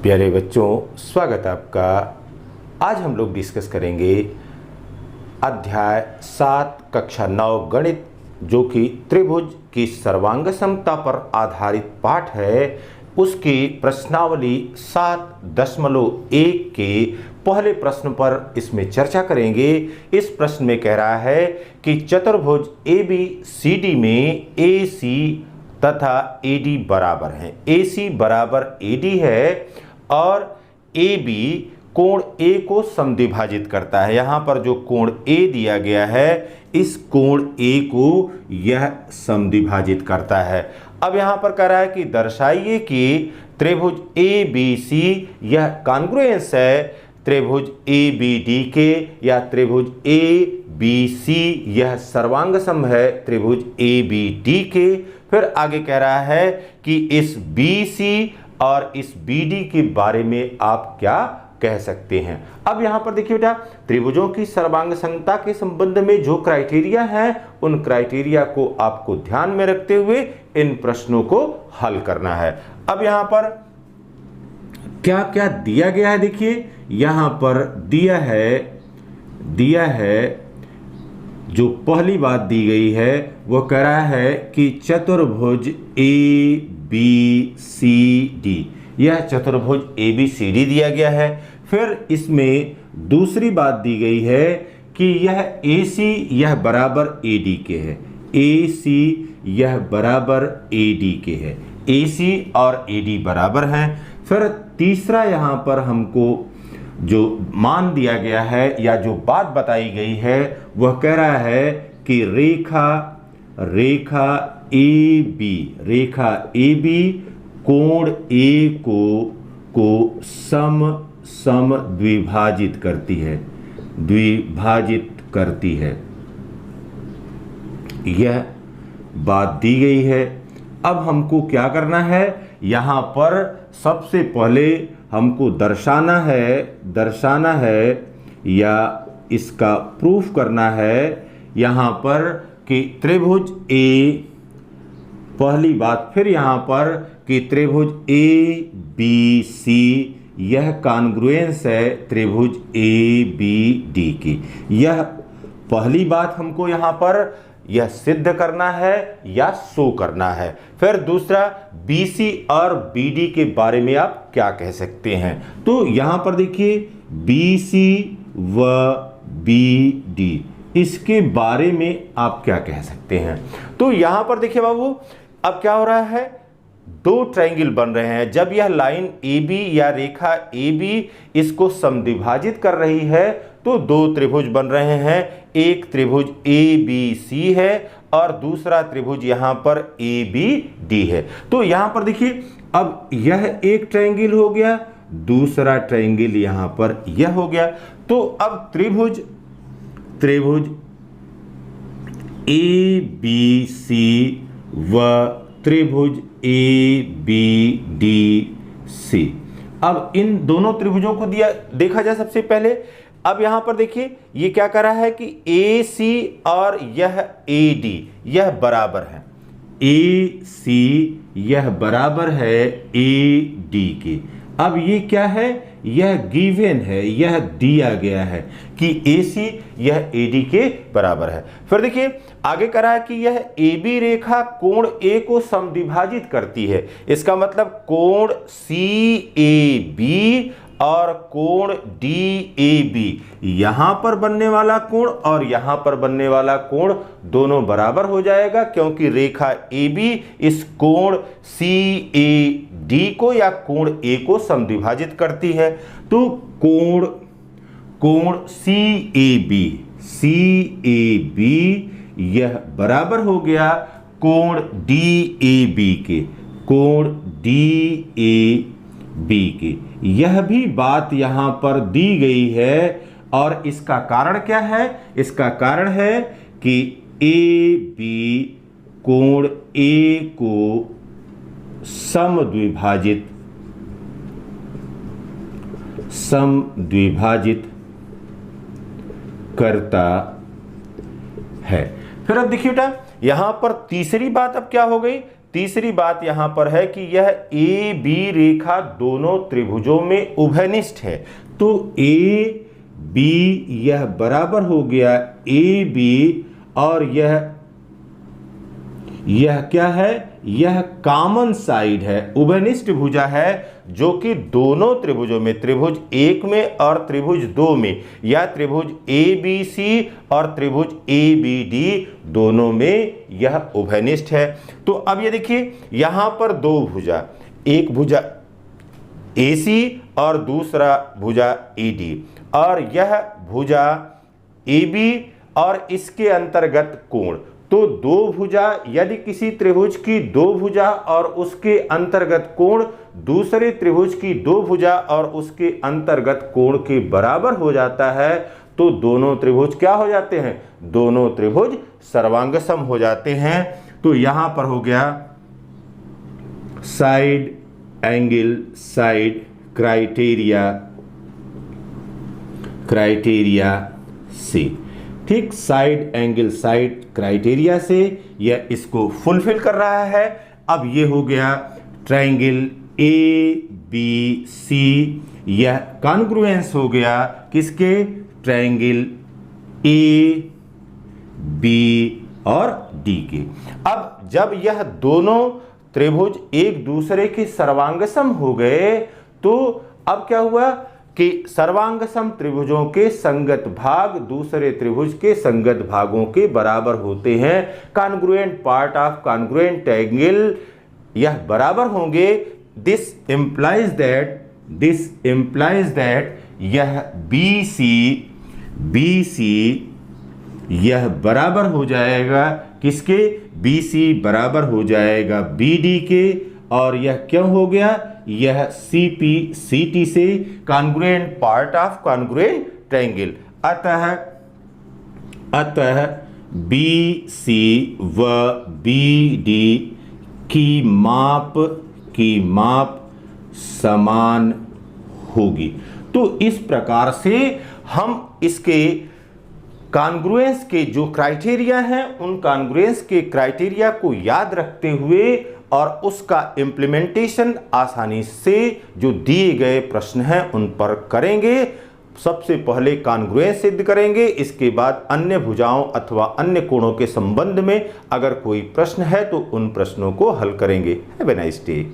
प्यारे बच्चों, स्वागत है आपका। आज हम लोग डिस्कस करेंगे अध्याय 7 कक्षा 9 गणित, जो कि त्रिभुज की सर्वांग समता पर आधारित पाठ है। उसकी प्रश्नावली 7.1 के पहले प्रश्न पर इसमें चर्चा करेंगे। इस प्रश्न में कह रहा है कि चतुर्भुज ABCD में AC तथा AD बराबर हैं। AC बराबर AD है और AB कोण A को समद्विभाजित करता है। यहाँ पर जो कोण A दिया गया है, इस कोण A को यह समद्विभाजित करता है। अब यहाँ पर कह रहा है कि दर्शाइए कि त्रिभुज ABC यह कॉन्ग्रुएंस है त्रिभुज ABD के, या त्रिभुज ABC यह सर्वांगसम है त्रिभुज ABD के। फिर आगे कह रहा है कि इस BC और इस BD के बारे में आप क्या कह सकते हैं। अब यहां पर देखिए बेटा, त्रिभुजों की सर्वांग समता के संबंध में जो क्राइटेरिया है, उन क्राइटेरिया को आपको ध्यान में रखते हुए इन प्रश्नों को हल करना है। अब यहां पर क्या क्या दिया गया है, देखिए यहां पर दिया है जो पहली बात दी गई है वो कह रहा है कि चतुर्भुज ABCD, यह चतुर्भुज ABCD दिया गया है। फिर इसमें दूसरी बात दी गई है कि यह AC यह बराबर AD के है, AC यह बराबर AD के है, AC और AD बराबर हैं। फिर तीसरा यहाँ पर हमको जो मान दिया गया है या जो बात बताई गई है वह कह रहा है कि रेखा AB कोण A को सम द्विभाजित करती है, यह बात दी गई है। अब हमको क्या करना है, यहाँ पर सबसे पहले हमको दर्शाना है या इसका प्रूफ करना है यहाँ पर कि त्रिभुज पहली बात फिर यहाँ पर कि त्रिभुज ABC यह कॉन्ग्रुएंस है त्रिभुज ABD की। यह पहली बात हमको यहाँ पर यह सिद्ध करना है या शो करना है। फिर दूसरा, BC और BD के बारे में आप क्या कह सकते हैं। तो यहां पर देखिए BC व BD, इसके बारे में आप क्या कह सकते हैं। तो यहां पर देखिए बाबू, अब क्या हो रहा है, दो ट्रायंगल बन रहे हैं। जब यह लाइन AB या रेखा AB इसको समद्विभाजित कर रही है तो दो त्रिभुज बन रहे हैं। एक त्रिभुज ABC है और दूसरा त्रिभुज यहां पर ABD है। तो यहां पर देखिए, अब यह एक ट्रायंगल हो गया, दूसरा ट्रायंगल यहां पर यह हो गया। तो अब त्रिभुज ABC व त्रिभुज ABDC, अब इन दोनों त्रिभुजों को देखा जाए सबसे पहले। अब यहां पर देखिए ये क्या कर रहा है कि AC और यह AD यह बराबर है, AC यह बराबर है AD के। अब ये क्या है, यह गिवन है, यह दिया गया है कि AC यह AD के बराबर है। फिर देखिए आगे कह रहा है कि यह AB रेखा कोण A को समद्विभाजित करती है। इसका मतलब कोण CAB और कोण DAB, यहां पर बनने वाला कोण और यहां पर बनने वाला कोण दोनों बराबर हो जाएगा, क्योंकि रेखा AB इस कोण CAD को या कोण A को समद्विभाजित करती है। तो कोण CAB यह बराबर हो गया कोण DAB के, यह भी बात यहां पर दी गई है। और इसका कारण क्या है, इसका कारण है कि AB कोण A को समद्विभाजित करता है। फिर अब देखिए बेटा, यहां पर तीसरी बात अब क्या हो गई, तीसरी बात यहां पर है कि यह ए बी रेखा दोनों त्रिभुजों में उभयनिष्ठ है। तो ए बी यह बराबर हो गया ए बी, और यह क्या है, यह कॉमन साइड है, उभयनिष्ठ भुजा है, जो कि दोनों त्रिभुजों में, त्रिभुज 1 में और त्रिभुज 2 में, या त्रिभुज ABC और त्रिभुज ABD दोनों में यह उभयनिष्ठ है। तो अब ये देखिए यहां पर दो भुजा, एक भुजा AC और दूसरा भुजा AD, और यह भुजा AB और इसके अंतर्गत कोण। तो दो भुजा, यदि किसी त्रिभुज की दो भुजा और उसके अंतर्गत कोण दूसरे त्रिभुज की दो भुजा और उसके अंतर्गत कोण के बराबर हो जाता है, तो दोनों त्रिभुज क्या हो जाते हैं, दोनों त्रिभुज सर्वांगसम हो जाते हैं। तो यहां पर हो गया साइड एंगल साइड क्राइटेरिया से, ठीक, साइड एंगल साइड क्राइटेरिया से यह इसको फुलफिल कर रहा है। अब ये हो गया ट्रायंगल ABC, यह कॉन्ग्रुएंस हो गया किसके, ट्रायंगल AB और D के। अब जब यह दोनों त्रिभुज एक दूसरे के सर्वांगसम हो गए, तो अब क्या हुआ कि सर्वांगसम त्रिभुजों के संगत भाग दूसरे त्रिभुज के संगत भागों के बराबर होते हैं। Congruent part of congruent angle यह बराबर होंगे। दिस इंप्लाइज दैट यह BC यह बराबर हो जाएगा किसके, BC बराबर हो जाएगा BD के, और यह क्यों हो गया, यह CT से congruent part of congruent triangle. अतः BC व BD की माप समान होगी। तो इस प्रकार से हम इसके कॉन्ग्रुएंस के जो क्राइटेरिया हैं, उन कॉन्ग्रुएंस के क्राइटेरिया को याद रखते हुए और उसका इम्प्लीमेंटेशन आसानी से जो दिए गए प्रश्न हैं उन पर करेंगे। सबसे पहले कॉन्ग्रुएंस सिद्ध करेंगे, इसके बाद अन्य भुजाओं अथवा अन्य कोणों के संबंध में अगर कोई प्रश्न है तो उन प्रश्नों को हल करेंगे। Have a nice day.